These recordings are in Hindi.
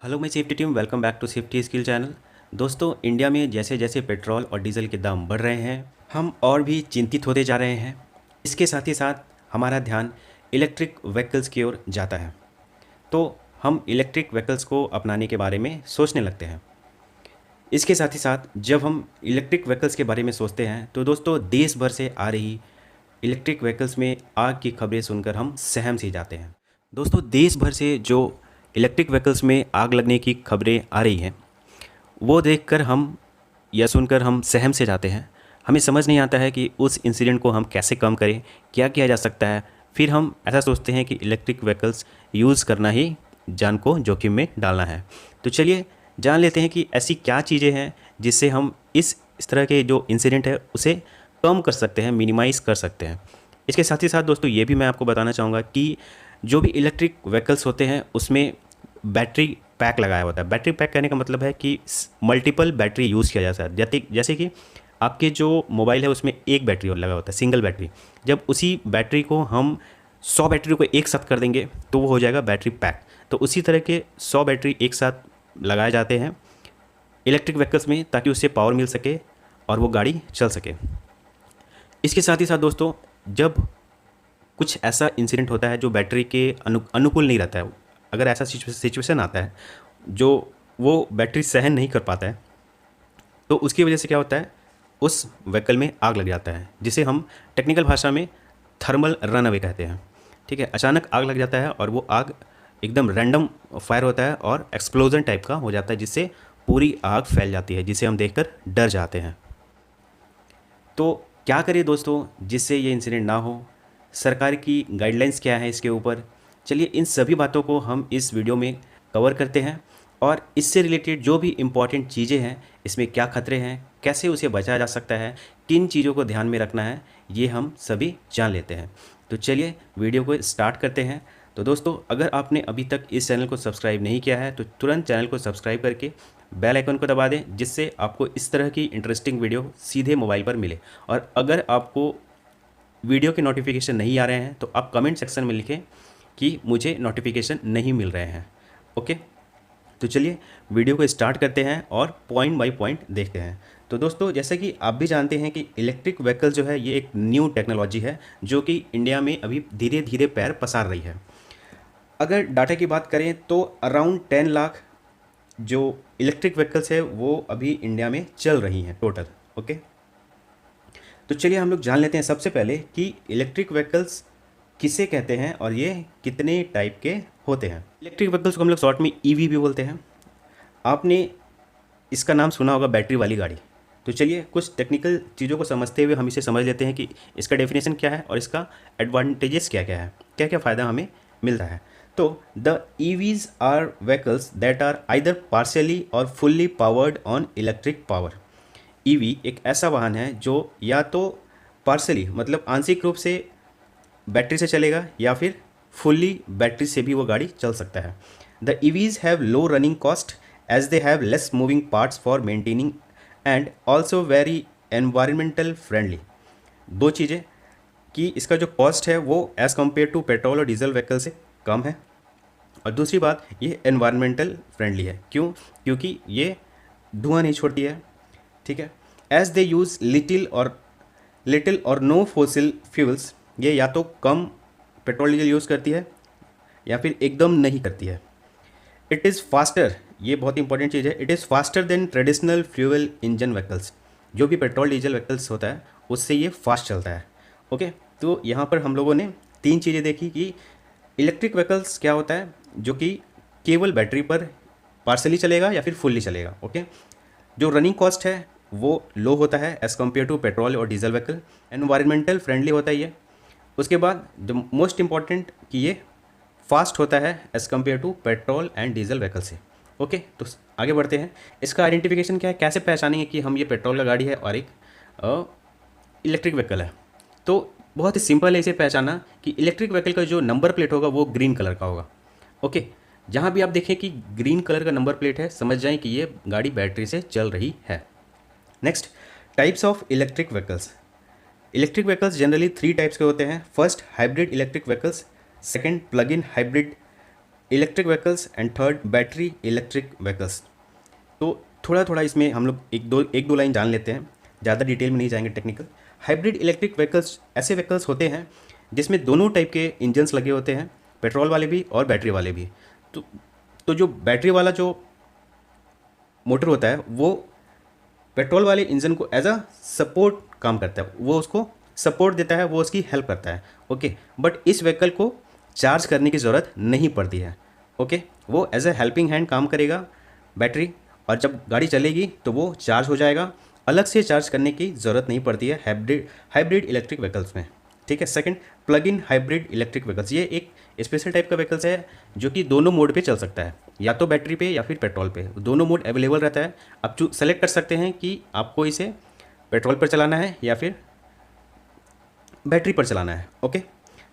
हेलो मैं safety team, welcome back to safety skill channel. दोस्तों, इंडिया में जैसे जैसे पेट्रोल और डीजल के दाम बढ़ रहे हैं, हम और भी चिंतित होते जा रहे हैं। इसके साथ ही साथ हमारा ध्यान इलेक्ट्रिक व्हीकल्स की ओर जाता है, तो हम इलेक्ट्रिक व्हीकल्स को अपनाने के बारे में सोचने लगते हैं। इसके साथ ही साथ जब हम इलेक्ट्रिक व्हीकल्स के बारे में सोचते हैं तो दोस्तों, देश भर से आ रही इलेक्ट्रिक व्हीकल्स में आग की खबरें सुनकर हम सहम से जाते हैं। दोस्तों, देश भर से जो इलेक्ट्रिक व्हीकल्स में आग लगने की खबरें आ रही हैं, वो देखकर हम या सुनकर हम सहम से जाते हैं। हमें समझ नहीं आता है कि उस इंसिडेंट को हम कैसे कम करें, क्या किया जा सकता है। फिर हम ऐसा सोचते हैं कि इलेक्ट्रिक व्हीकल्स यूज़ करना ही जान को जोखिम में डालना है। तो चलिए जान लेते हैं कि ऐसी क्या चीज़ें हैं जिससे हम इस तरह के जो इंसिडेंट है उसे कम कर सकते हैं, मिनिमाइज़ कर सकते हैं। इसके साथ ही साथ दोस्तों, ये भी मैं आपको बताना चाहूँगा कि जो भी इलेक्ट्रिक व्हीकल्स होते हैं उसमें बैटरी पैक लगाया होता है। बैटरी पैक कहने का मतलब है कि मल्टीपल बैटरी यूज़ किया जाता है। जैसे कि आपके जो मोबाइल है उसमें एक बैटरी और लगा होता है, सिंगल बैटरी। जब उसी बैटरी को हम 100 बैटरी को एक साथ कर देंगे तो वो हो जाएगा बैटरी पैक। तो उसी तरह के 100 बैटरी एक साथ लगाए जाते हैं इलेक्ट्रिक व्हीकल्स में, ताकि उससे पावर मिल सके और वो गाड़ी चल सके। इसके साथ ही साथ दोस्तों, जब कुछ ऐसा इंसिडेंट होता है जो बैटरी के अनुकूल नहीं रहता है, अगर ऐसा सिचुएशन आता है जो वो बैटरी सहन नहीं कर पाता है, तो उसकी वजह से क्या होता है, उस व्हीकल में आग लग जाता है, जिसे हम टेक्निकल भाषा में थर्मल रन अवे कहते हैं। ठीक है, अचानक आग लग जाता है और वो आग एकदम रैंडम फायर होता है और एक्सप्लोजन टाइप का हो जाता है, जिससे पूरी आग फैल जाती है, जिसे हम देखकर डर जाते हैं। तो क्या करें दोस्तों जिससे ये इंसिडेंट ना हो? सरकार की गाइडलाइंस क्या है इसके ऊपर? चलिए इन सभी बातों को हम इस वीडियो में कवर करते हैं, और इससे रिलेटेड जो भी इम्पॉर्टेंट चीज़ें हैं, इसमें क्या खतरे हैं, कैसे उसे बचाया जा सकता है, किन चीज़ों को ध्यान में रखना है, ये हम सभी जान लेते हैं। तो चलिए वीडियो को स्टार्ट करते हैं। तो दोस्तों, अगर आपने अभी तक इस चैनल को सब्सक्राइब नहीं किया है तो तुरंत चैनल को सब्सक्राइब करके बेल आइकन को दबा दें, जिससे आपको इस तरह की इंटरेस्टिंग वीडियो सीधे मोबाइल पर मिले। और अगर आपको वीडियो के नोटिफिकेशन नहीं आ रहे हैं तो आप कमेंट सेक्शन में लिखें कि मुझे नोटिफिकेशन नहीं मिल रहे हैं। ओके, तो चलिए वीडियो को स्टार्ट करते हैं और पॉइंट बाय पॉइंट देखते हैं। तो दोस्तों, जैसे कि आप भी जानते हैं कि इलेक्ट्रिक व्हीकल जो है ये एक न्यू टेक्नोलॉजी है जो कि इंडिया में अभी धीरे धीरे पैर पसार रही है। अगर डाटा की बात करें तो अराउंड 10 लाख जो इलेक्ट्रिक व्हीकल्स है वो अभी इंडिया में चल रही हैं टोटल। ओके, तो चलिए हम लोग जान लेते हैं सबसे पहले कि इलेक्ट्रिक व्हीकल्स किसे कहते हैं और ये कितने टाइप के होते हैं। इलेक्ट्रिक व्हीकल्स को हम लोग शॉर्ट में ईवी भी बोलते हैं। आपने इसका नाम सुना होगा, बैटरी वाली गाड़ी। तो चलिए कुछ टेक्निकल चीज़ों को समझते हुए हम इसे समझ लेते हैं कि इसका डेफिनेशन क्या है और इसका एडवांटेजेस क्या क्या है, क्या क्या फ़ायदा हमें मिलता है। तो the EVs are vehicles that are either partially or fully powered on electric power. EV एक ऐसा वाहन है जो या तो पार्शियली मतलब आंशिक रूप से बैटरी से चलेगा, या फिर फुल्ली बैटरी से भी वो गाड़ी चल सकता है। The EVs have low running cost as they have less moving parts for maintaining and also very environmental friendly. दो चीज़ें कि इसका जो कॉस्ट है वो एज़ कम्पेयर टू पेट्रोल और डीजल व्हीकल से कम है, और दूसरी बात ये एनवायरमेंटल फ्रेंडली है। क्यों? क्योंकि ये धुआं नहीं छोड़ती है। ठीक है, एज दे यूज़ लिटिल और नो फॉसिल फ्यूल्स। ये या तो कम पेट्रोल डीजल यूज़ करती है या फिर एकदम नहीं करती है। इट इज़ फास्टर, ये बहुत इंपॉर्टेंट चीज़ है, it is faster than traditional fuel engine vehicles. जो भी पेट्रोल डीजल व्हीकल्स होता है उससे ये फास्ट चलता है। ओके, तो यहाँ पर हम लोगों ने तीन चीज़ें देखी कि इलेक्ट्रिक व्हीकल्स क्या होता है जो कि केवल बैटरी पर पार्सली चलेगा या फिर फुल्ली चलेगा। ओके, जो रनिंग कॉस्ट है वो लो होता है एज़ कम्पेयर टू पेट्रोल और डीजल व्हीकल। एनवायरमेंटल फ्रेंडली होता है ये। उसके बाद जो मोस्ट इम्पॉर्टेंट कि ये फास्ट होता है as compare to petrol and diesel vehicle से। ओके, तो आगे बढ़ते हैं। इसका आइडेंटिफिकेशन क्या है, कैसे पहचानेंगे कि हम ये पेट्रोल का गाड़ी है और एक इलेक्ट्रिक व्हीकल है? तो बहुत ही सिंपल है इसे पहचाना कि इलेक्ट्रिक व्हीकल का जो नंबर प्लेट होगा वो ग्रीन कलर का होगा। ओके, जहाँ भी आप देखें कि ग्रीन कलर का नंबर प्लेट है, समझ जाएं कि ये गाड़ी बैटरी से चल रही है। Next, types of electric vehicles. Electric vehicles generally 3 types के होते हैं। First, hybrid electric vehicles. Second, plug in hybrid electric vehicles and third battery electric vehicles. तो थोड़ा थोड़ा इसमें हम लोग एक दो लाइन जान लेते हैं, ज़्यादा डिटेल में नहीं जाएंगे टेक्निकल। हाइब्रिड इलेक्ट्रिक व्हीकल्स ऐसे व्हीकल्स होते हैं जिसमें दोनों टाइप के इंजन्स लगे होते हैं, पेट्रोल वाले भी और बैटरी वाले भी। तो तो जो बैटरी वाला जो मोटर होता है वो पेट्रोल वाले इंजन को एज अ सपोर्ट काम करता है, वो उसको सपोर्ट देता है, वो उसकी हेल्प करता है। ओके, बट इस व्हीकल को चार्ज करने की ज़रूरत नहीं पड़ती है। ओके, वो एज अ हेल्पिंग हैंड काम करेगा बैटरी, और जब गाड़ी चलेगी तो वो चार्ज हो जाएगा। अलग से चार्ज करने की ज़रूरत नहीं पड़ती है हाइब्रिड इलेक्ट्रिक व्हीकल्स में। ठीक है। Second, plug in hybrid electric vehicles. ये एक स्पेशल टाइप का व्हीकल्स है जो कि दोनों मोड पे चल सकता है, या तो बैटरी पे या फिर पेट्रोल पे, दोनों मोड अवेलेबल रहता है। आप सेलेक्ट कर सकते हैं कि आपको इसे पेट्रोल पर चलाना है या फिर बैटरी पर चलाना है। ओके,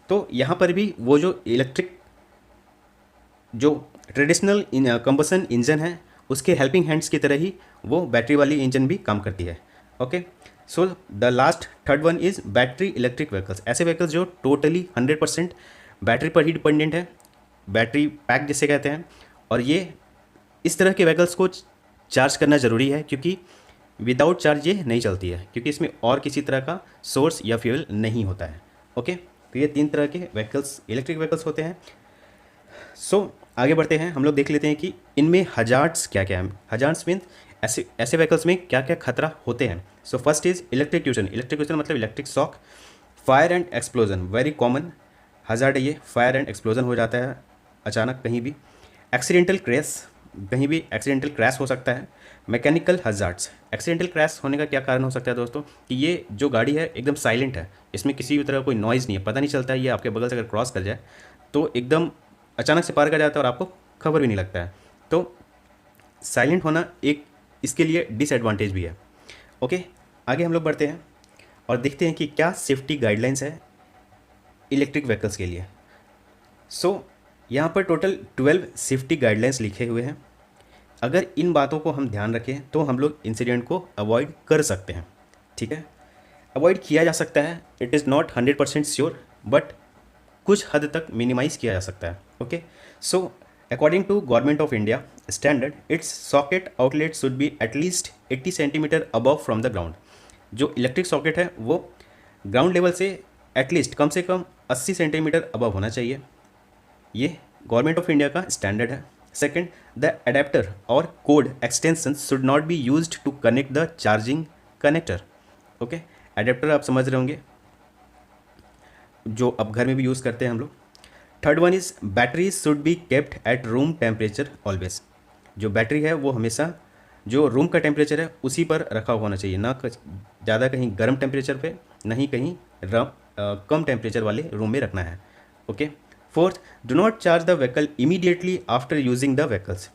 तो यहाँ पर भी वो जो इलेक्ट्रिक जो ट्रेडिशनल कंबसन इंजन है उसके हेल्पिंग हैंड्स की तरह ही वो बैटरी वाली इंजन भी काम करती है। Okay, so the last third one is battery electric vehicles. ऐसे व्हीकल्स जो टोटली 100% बैटरी पर ही डिपेंडेंट है, बैटरी पैक जिसे कहते हैं। और ये इस तरह के व्हीकल्स को चार्ज करना ज़रूरी है, क्योंकि विदाउट चार्ज ये नहीं चलती है, क्योंकि इसमें और किसी तरह का सोर्स या फ्यूल नहीं होता है। ओके, तो ये 3 तरह के व्हीकल्स इलेक्ट्रिक व्हीकल्स होते हैं। सो आगे बढ़ते हैं, हम लोग देख लेते हैं कि इनमें हजार्ड्स क्या क्या हैं। हजार्ड्स मीन ऐसे व्हीकल्स में क्या क्या खतरा होते हैं। So first is electrocution. Electrocution मतलब electric shock, fire and explosion, very common hazard है ये। फायर एंड एक्सप्लोजन हो जाता है अचानक कहीं भी। एक्सीडेंटल क्रैश, कहीं भी एक्सीडेंटल क्रैश हो सकता है। मैकेनिकल हजार्ड्स, एक्सीडेंटल क्रैश होने का क्या कारण हो सकता है दोस्तों, कि ये जो गाड़ी है एकदम साइलेंट है, इसमें किसी भी तरह कोई नॉइज़ नहीं है, पता नहीं चलता है ये आपके बगल से अगर क्रॉस कर जाए तो एकदम अचानक से पार कर जाता है और आपको खबर भी नहीं लगता है। तो साइलेंट होना एक इसके लिए डिसएडवांटेज भी है। ओके, आगे हम लोग बढ़ते हैं और देखते हैं कि क्या सेफ्टी गाइडलाइंस है इलेक्ट्रिक व्हीकल्स के लिए। सो यहाँ पर टोटल 12 सेफ्टी गाइडलाइंस लिखे हुए हैं। अगर इन बातों को हम ध्यान रखें तो हम लोग इंसिडेंट को अवॉइड कर सकते हैं। ठीक है, अवॉइड किया जा सकता है, it is not 100% sure, but कुछ हद तक मिनिमाइज़ किया जा सकता है। Okay, so according to government of India standard, it's socket outlet should be at least 80 centimetre above from the ground. जो इलेक्ट्रिक सॉकेट है वो ग्राउंड लेवल से एटलीस्ट कम से कम 80 सेंटीमीटर अबव होना चाहिए। ये गवर्नमेंट ऑफ इंडिया का स्टैंडर्ड है। सेकंड, द अडेप्टर और cord extension should not be used to connect the charging connector. Okay, adapter आप समझ रहे होंगे जो अब घर में भी यूज़ करते हैं हम लोग। Third one is battery should be kept at room temperature always. जो बैटरी है वो हमेशा जो रूम का टेम्परेचर है उसी पर रखा होना चाहिए, ना ज़्यादा कहीं गर्म टेम्परेचर पे, ना ही कहीं कम टेम्परेचर वाले रूम में रखना है। Okay, fourth, do not charge the vehicle immediately after using the vehicles.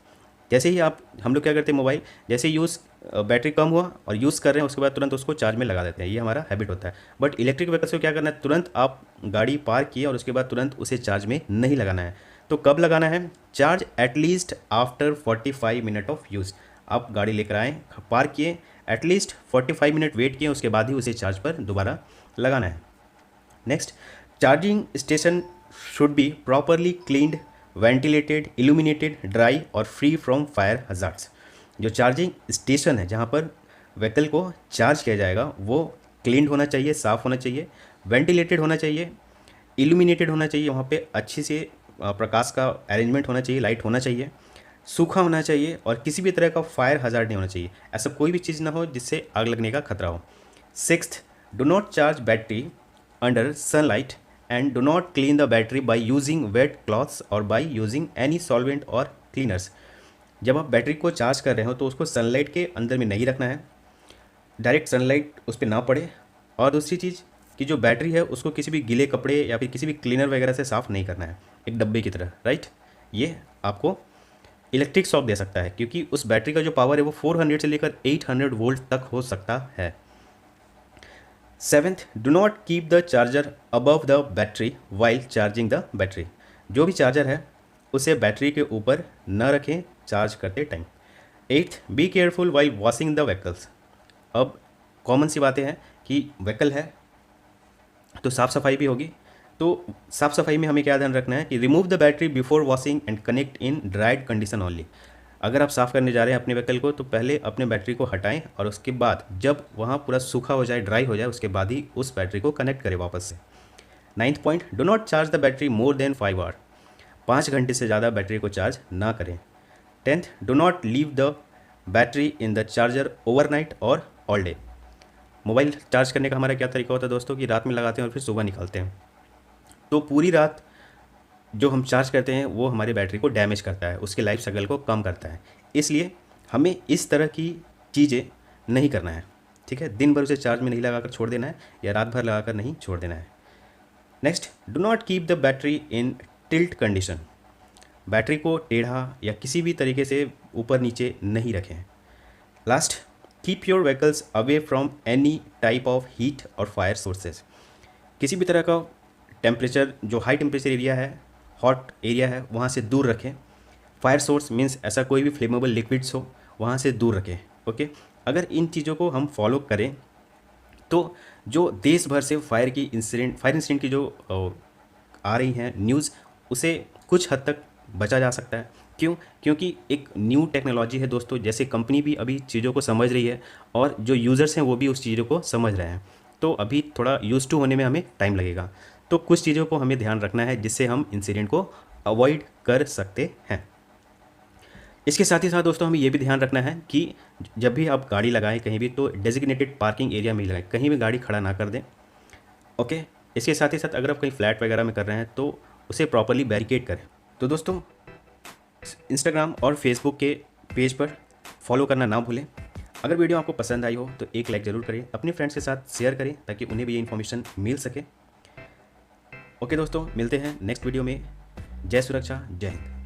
जैसे ही हम लोग क्या करते हैं, मोबाइल जैसे यूज़ बैटरी कम हुआ और यूज़ कर रहे हैं उसके बाद तुरंत उसको चार्ज में लगा देते हैं, ये हमारा हैबिट होता है। बट इलेक्ट्रिक व्हीकल्स को क्या करना है, तुरंत आप गाड़ी पार्क किए और उसके बाद तुरंत उसे चार्ज में नहीं लगाना है। तो कब लगाना है, charge at least after 45 minute of use. आप गाड़ी लेकर आएँ, पार्क किए, एटलीस्ट 45 मिनट वेट किए, उसके बाद ही उसे चार्ज पर दोबारा लगाना है। Next, charging station should be properly cleaned, ventilated, illuminated, dry और फ्री फ्रॉम फायर हजार्ड्स। जो चार्जिंग स्टेशन है जहाँ पर व्हीकल को चार्ज किया जाएगा वो क्लीन्ड होना चाहिए, साफ़ होना चाहिए, वेंटिलेटेड होना चाहिए, इल्यूमिनेटेड होना चाहिए, वहाँ पे अच्छी से प्रकाश का अरेंजमेंट होना चाहिए, लाइट होना चाहिए, सूखा होना चाहिए और किसी भी तरह का फायर हजार्ड नहीं होना चाहिए। ऐसा कोई भी चीज़ ना हो जिससे आग लगने का खतरा हो। Sixth, do not charge battery under sunlight and do not clean the battery by using wet cloths और बाय यूजिंग एनी सॉल्वेंट और क्लीनर्स। जब आप बैटरी को चार्ज कर रहे हो तो उसको सनलाइट के अंदर में नहीं रखना है, डायरेक्ट सनलाइट उस पर ना पड़े। और दूसरी चीज़ कि जो बैटरी है उसको किसी भी गीले कपड़े या फिर किसी भी क्लीनर वगैरह से साफ़ नहीं करना है, एक डब्बे की तरह, राइट। ये आपको इलेक्ट्रिक शॉक दे सकता है, क्योंकि उस बैटरी का जो पावर है वो 400 से लेकर 800 वोल्ट तक हो सकता है। Seventh, do not keep the charger above the battery while charging the battery. जो भी चार्जर है उसे बैटरी के ऊपर न रखें चार्ज करते time. Eighth, be careful while washing the vehicles. अब कॉमन सी बातें हैं कि व्हीकल है तो साफ़ सफाई भी होगी, तो साफ़ सफाई में हमें क्या ध्यान रखना है कि remove the battery before washing and connect in dried condition only. अगर आप साफ़ करने जा रहे हैं अपने व्हीकल को तो पहले अपने बैटरी को हटाएं और उसके बाद जब वहाँ पूरा सूखा हो जाए, ड्राई हो जाए, उसके बाद ही उस बैटरी को कनेक्ट करें वापस से। 9th point, do not charge the battery more than 5 hour. 5 घंटे से ज़्यादा बैटरी को चार्ज ना करें। 10th, do not leave the battery in the charger overnight और ऑल डे। मोबाइल चार्ज करने का हमारा क्या तरीका होता है दोस्तों कि रात में लगाते हैं और फिर सुबह निकालते हैं, तो पूरी रात जो हम चार्ज करते हैं वो हमारी बैटरी को डैमेज करता है, उसके लाइफ साइकिल को कम करता है। इसलिए हमें इस तरह की चीज़ें नहीं करना है, ठीक है। दिन भर उसे चार्ज में नहीं लगाकर छोड़ देना है या रात भर लगाकर नहीं छोड़ देना है। Next, do not keep the battery in tilt condition. Battery को टेढ़ा या किसी भी तरीके से ऊपर नीचे नहीं रखें। Last, keep your vehicles away from any type of heat और फायर सोर्सेज। किसी भी तरह का टेम्परेचर, जो हाई टेम्परेचर एरिया है, हॉट एरिया है, वहाँ से दूर रखें। फायर सोर्स मीन्स ऐसा कोई भी फ्लेमेबल लिक्विड्स हो वहाँ से दूर रखें। ओके, अगर इन चीज़ों को हम फॉलो करें तो जो देश भर से फायर इंसिडेंट की जो आ रही हैं न्यूज़, उसे कुछ हद तक बचा जा सकता है। क्यों? क्योंकि एक न्यू टेक्नोलॉजी है दोस्तों, जैसे कंपनी भी अभी चीज़ों को समझ रही है और जो यूज़र्स हैं वो भी उस चीज़ों को समझ रहे हैं, तो अभी थोड़ा यूज़ टू होने में हमें टाइम लगेगा। तो कुछ चीज़ों को हमें ध्यान रखना है जिससे हम इंसिडेंट को अवॉइड कर सकते हैं। इसके साथ ही साथ दोस्तों हमें ये भी ध्यान रखना है कि जब भी आप गाड़ी लगाएं कहीं भी, तो डेजिग्नेटेड पार्किंग एरिया में ही लगाएं, कहीं भी गाड़ी खड़ा ना कर दें। ओके, इसके साथ ही साथ अगर आप कहीं फ्लैट वगैरह में कर रहे हैं तो उसे प्रॉपरली बैरिकेड करें। तो दोस्तों इंस्टाग्राम और फेसबुक के पेज पर फॉलो करना ना भूलें। अगर वीडियो आपको पसंद आई हो तो एक लाइक ज़रूर करें, अपने फ्रेंड्स के साथ शेयर करें ताकि उन्हें भी ये इन्फॉर्मेशन मिल सके। ओके दोस्तों, मिलते हैं नेक्स्ट वीडियो में। जय सुरक्षा, जय हिंद।